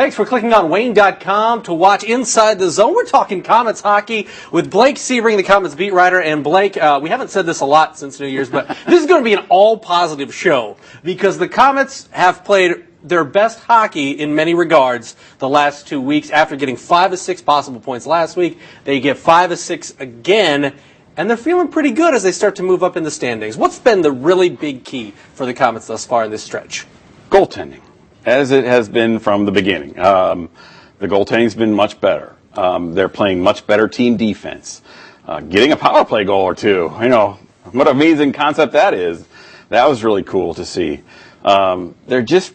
Thanks for clicking on Wayne.com to watch Inside the Zone. We're talking Komets hockey with Blake Sebring, the Komets beat writer. And Blake, we haven't said this a lot since New Year's, but this is going to be an all-positive show because the Komets have played their best hockey in many regards the last 2 weeks. After getting 5 of 6 possible points last week, they get 5 of 6 again, and they're feeling pretty good as they start to move up in the standings. What's been the really big key for the Komets thus far in this stretch? Goaltending, as it has been from the beginning. The goaltending's been much better. They're playing much better team defense. Getting a power play goal or two, what an amazing concept that is. That was really cool to see. They're just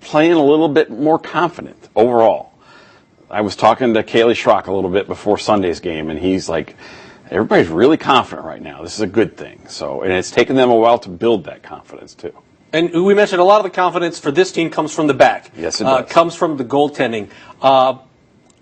playing a little bit more confident overall. I was talking to Kaylee Schrock a little bit before Sunday's game, and he's like, everybody's really confident right now. This is a good thing. And it's taken them a while to build that confidence, too. And we mentioned a lot of the confidence for this team comes from the back. Yes, it does. Comes from the goaltending.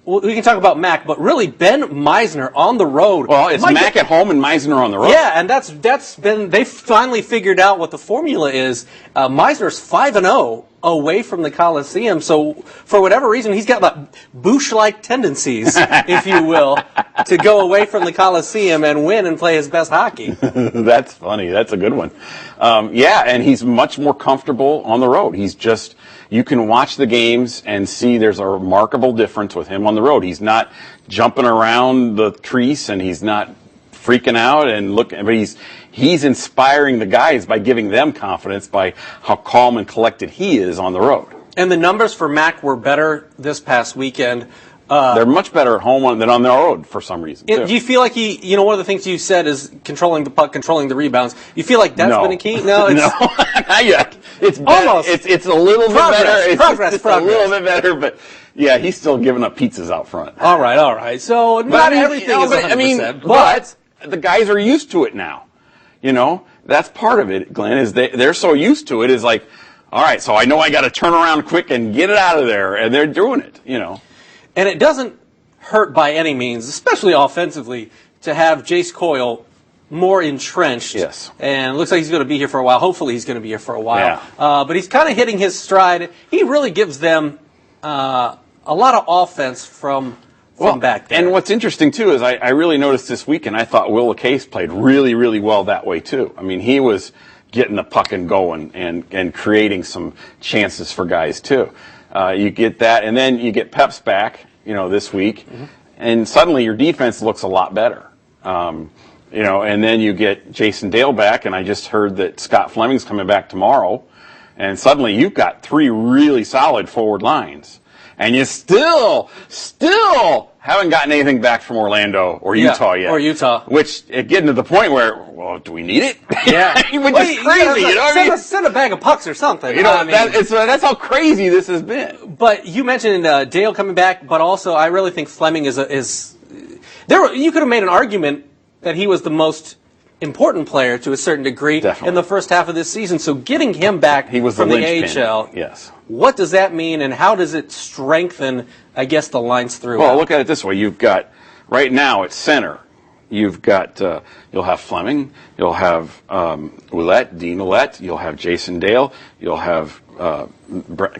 We can talk about Mac, but really Ben Meisner on the road. Well, it's Mac at home and Meisner on the road. Yeah, and that's been, they finally figured out what the formula is. Meisner's 5-0 away from the Coliseum, so for whatever reason, he's got like Bush-like tendencies, if you will, to go away from the Coliseum and win and play his best hockey. That's funny. That's a good one. And he's much more comfortable on the road. You can watch the games and see there's a remarkable difference with him on the road. He's not jumping around the crease and he's not freaking out but he's inspiring the guys by giving them confidence by how calm and collected he is on the road. And the numbers for Mac were better this past weekend. They're much better at home than on the road for some reason. Do you feel like one of the things you said is controlling the puck, controlling the rebounds. You feel like that's been a key? No, not yet. It's almost. It's a little bit better. It's progress. A little bit better, but yeah, he's still giving up pizzas out front. All right. So not everything is 100%. But the guys are used to it now. That's part of it, Glenn, is they're so used to it. Is like, all right, so I know I got to turn around quick and get it out of there, and they're doing it, And it doesn't hurt by any means, especially offensively, to have Jace Coyle more entrenched. Yes. And it looks like he's going to be here for a while. Hopefully he's going to be here for a while. Yeah. But he's kind of hitting his stride. He really gives them a lot of offense from back there. And what's interesting, too, is I really noticed this weekend, I thought Will Case played really, really well that way, too. I mean, he was getting the puck and going and creating some chances for guys, too. You get that, and then you get Peps back, this week, and suddenly your defense looks a lot better. And then you get Jason Dale back, and I just heard that Scott Fleming's coming back tomorrow, and suddenly you've got 3 really solid forward lines. And you still haven't gotten anything back from Orlando or Utah yet. Or Utah. Which, getting to the point where, well, do we need it? Yeah. Which is crazy, Send a bag of pucks or something. That's how crazy this has been. But you mentioned Dale coming back, but also I really think Fleming is you could have made an argument that he was the most important player to a certain degree in the first half of this season. So getting him back from the AHL, yes. What does that mean, and how does it strengthen, I guess, the lines through? Well, look at it this way. You've got, right now at center, you've got, you'll have Fleming, you'll have Dean Ouellette, you'll have Jason Dale, you'll have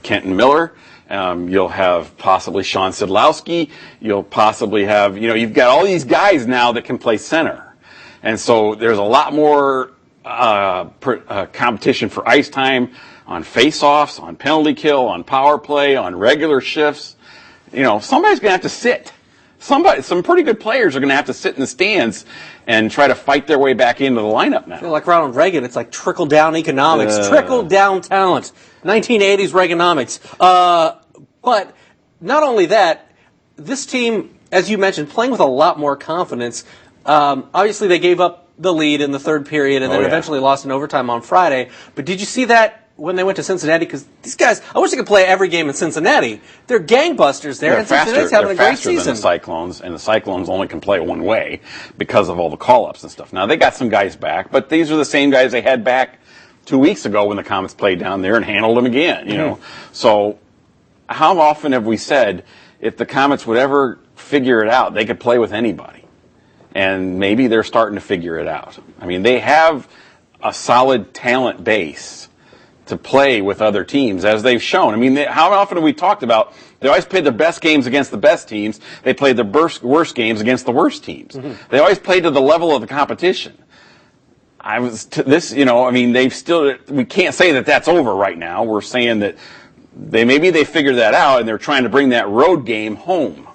Kenton Miller, you'll have possibly Sean Sidlowski, you'll possibly have, you've got all these guys now that can play center. And so there's a lot more competition for ice time on face-offs, on penalty kill, on power play, on regular shifts. Somebody's going to have to sit. Some pretty good players are going to have to sit in the stands and try to fight their way back into the lineup now. I feel like Ronald Reagan, it's like trickle-down economics, trickle-down talent, 1980s Reaganomics. But not only that, this team, as you mentioned, playing with a lot more confidence. Obviously, they gave up the lead in the third period and then eventually lost in overtime on Friday. But did you see that when they went to Cincinnati? Because these guys, I wish they could play every game in Cincinnati. They're gangbusters there, and Cincinnati's having a great season. They're faster than the Cyclones, and the Cyclones only can play one way because of all the call-ups and stuff. Now, they got some guys back, but these are the same guys they had back 2 weeks ago when the Komets played down there and handled them again, So how often have we said if the Komets would ever figure it out, they could play with anybody? And maybe they're starting to figure it out. I mean, they have a solid talent base to play with other teams, as they've shown. I mean, how often have we talked about they always played their best games against the best teams. They played their worst games against the worst teams. Mm-hmm. They always played to the level of the competition. We can't say that that's over right now. We're saying that maybe they figured that out and they're trying to bring that road game home,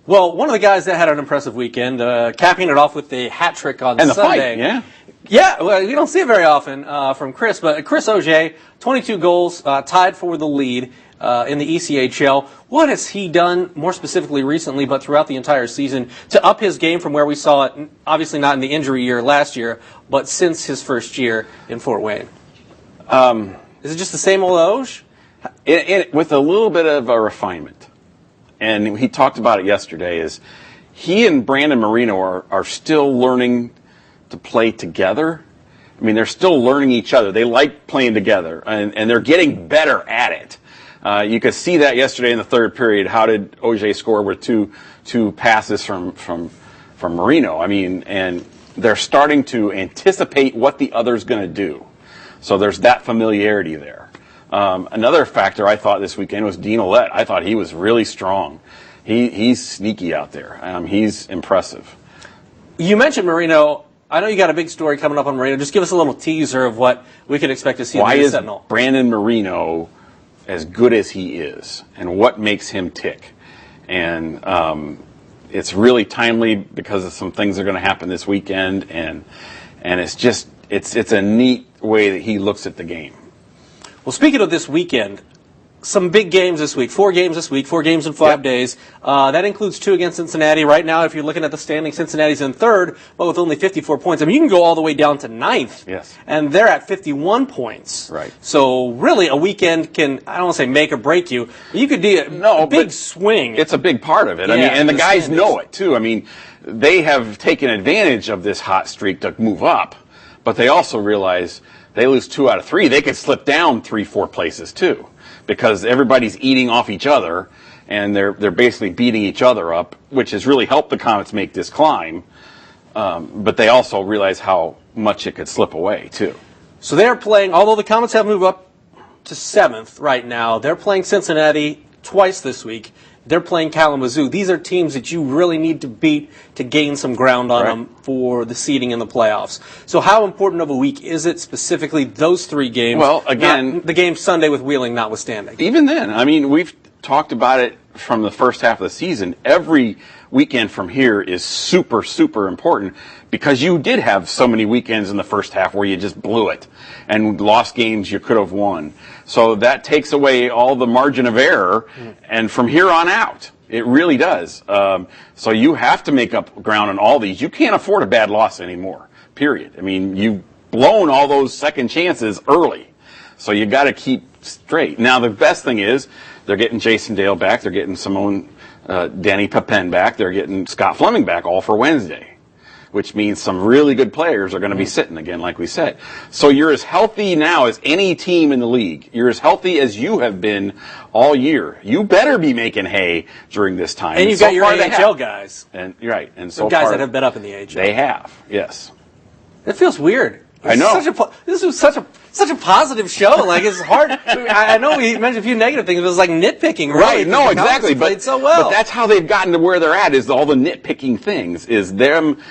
Well, one of the guys that had an impressive weekend, capping it off with a hat trick on and Sunday. The fight, yeah. Yeah, well, you don't see it very often from Chris, but Chris Auger, 22 goals, tied for the lead in the ECHL. What has he done, more specifically recently, but throughout the entire season, to up his game from where we saw it, obviously not in the injury year last year, but since his first year in Fort Wayne? Is it just the same old Auge? With a little bit of a refinement. And he talked about it yesterday, is he and Brandon Marino are still learning to play together. I mean, they're still learning each other. They like playing together, and they're getting better at it. You could see that yesterday in the third period. How did Auger score with two passes from Marino? I mean, and they're starting to anticipate what the other's going to do. So there's that familiarity there. Another factor I thought this weekend was Dean Ouellette. I thought he was really strong. He's sneaky out there. He's impressive. You mentioned Marino. I know you got a big story coming up on Marino. Just give us a little teaser of what we can expect to see in the Sentinel. Why is Brandon Marino as good as he is, and what makes him tick? And it's really timely because of some things that are going to happen this weekend, and it's a neat way that he looks at the game. Well, speaking of this weekend, some big games this week. 4 games this week, 4 games in 5 days. That includes 2 against Cincinnati. Right now, if you're looking at the standing, Cincinnati's in third, but with only 54 points. I mean, you can go all the way down to 9th. Yes. And they're at 51 points. Right. So, really, a weekend can, I don't want to say make or break you, but you could do a big swing. It's a big part of it. Yeah, and the guys know it, too. I mean, they have taken advantage of this hot streak to move up, but they also realize they lose 2 out of 3. They could slip down 3-4 places, too, because everybody's eating off each other, and they're basically beating each other up, which has really helped the Komets make this climb. But they also realize how much it could slip away, too. So they're playing, although the Komets have moved up to 7th right now, they're playing Cincinnati twice this week. They're playing Kalamazoo. These are teams that you really need to beat to gain some ground on them for the seeding in the playoffs. So how important of a week is it, specifically those 3 games? Well, again, the game Sunday with Wheeling notwithstanding. Even then, I mean, we've talked about it from the first half of the season. Every weekend from here is super, super important because you did have so many weekends in the first half where you just blew it and lost games you could have won. So that takes away all the margin of error, and from here on out, it really does. So you have to make up ground on all these. You can't afford a bad loss anymore, period. I mean, you've blown all those second chances early, so you got to keep straight. Now, the best thing is they're getting Jason Dale back. They're getting Danny Pepin back. They're getting Scott Fleming back, all for Wednesday, which means some really good players are going to be sitting again, like we said. So you're as healthy now as any team in the league. You're as healthy as you have been all year. You better be making hay during this time. And you've got your AHL guys. And you're right. And so guys that have been up in the AHL. They have, yes. It feels weird. I know. This was such a positive show. Like, it's hard. I know we mentioned a few negative things. It was like nitpicking, really. Right. No, exactly. Played so well. But that's how they've gotten to where they're at. Is all the nitpicking things. Is them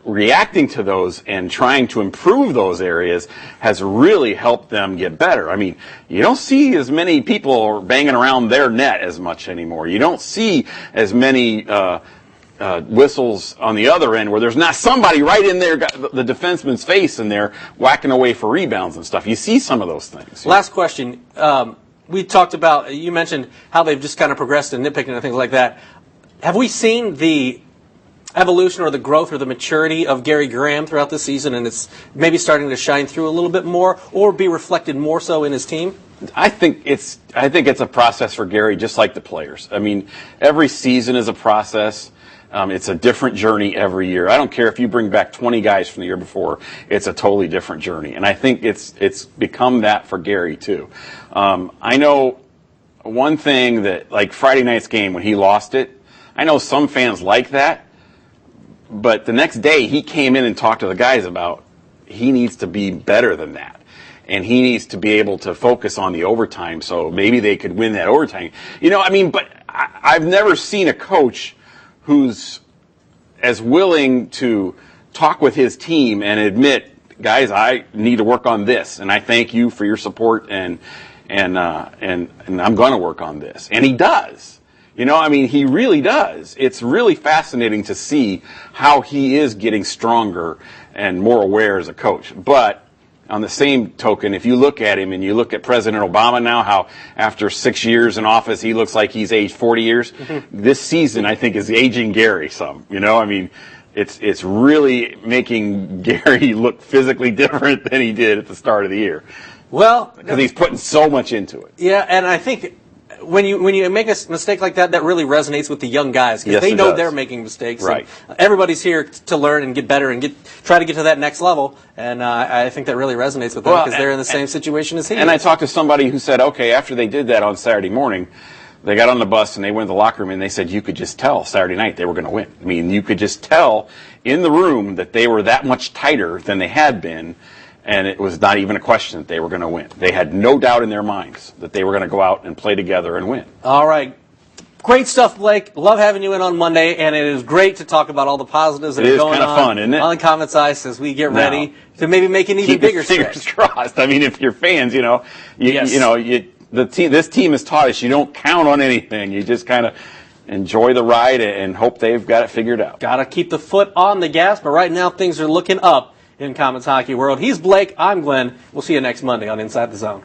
reacting to those and trying to improve those areas has really helped them get better. I mean, you don't see as many people banging around their net as much anymore. You don't see as many whistles on the other end where there's not somebody right in there, got the defenseman's face in there whacking away for rebounds and stuff. You see some of those things. Last question. We talked about, you mentioned how they've just kind of progressed in nitpicking and things like that. Have we seen the evolution or the growth or the maturity of Gary Graham throughout the season, and it's maybe starting to shine through a little bit more or be reflected more so in his team? I think it's a process for Gary, just like the players. I mean, every season is a process. It's a different journey every year. I don't care if you bring back 20 guys from the year before. It's a totally different journey. And I think it's become that for Gary, too. I know one thing that, like Friday night's game when he lost it, I know some fans like that. But the next day he came in and talked to the guys about he needs to be better than that. and he needs to be able to focus on the overtime. So maybe they could win that overtime. But I've never seen a coach who's as willing to talk with his team and admit, guys, I need to work on this, and I thank you for your support, and I'm going to work on this. And he does. He really does. It's really fascinating to see how he is getting stronger and more aware as a coach. But on the same token, if you look at him and you look at President Obama now, how after 6 years in office, he looks like he's aged 40 years. This season, I think, is aging Gary some. It's really making Gary look physically different than he did at the start of the year. Well, because he's putting so much into it. Yeah, and I think when you make a mistake like that, that really resonates with the young guys because they know they're making mistakes. Right. Everybody's here to learn and get better and try to get to that next level. And I think that really resonates with them because they're in the same situation as he is. And I talked to somebody who said, okay, after they did that on Saturday morning, they got on the bus and they went to the locker room and they said you could just tell Saturday night they were going to win. You could just tell in the room that they were that much tighter than they had been. And it was not even a question that they were going to win. They had no doubt in their minds that they were going to go out and play together and win. All right. Great stuff, Blake. Love having you in on Monday, and it is great to talk about all the positives that are going on fun, isn't it? on Komets Ice as we get ready to maybe make an even bigger fingers stretch. Crossed. If you're fans, this team has taught us you don't count on anything. You just kind of enjoy the ride and hope they've got it figured out. Got to keep the foot on the gas, but right now things are looking up in Komets hockey world. He's Blake. I'm Glenn. We'll see you next Monday on Inside the Zone.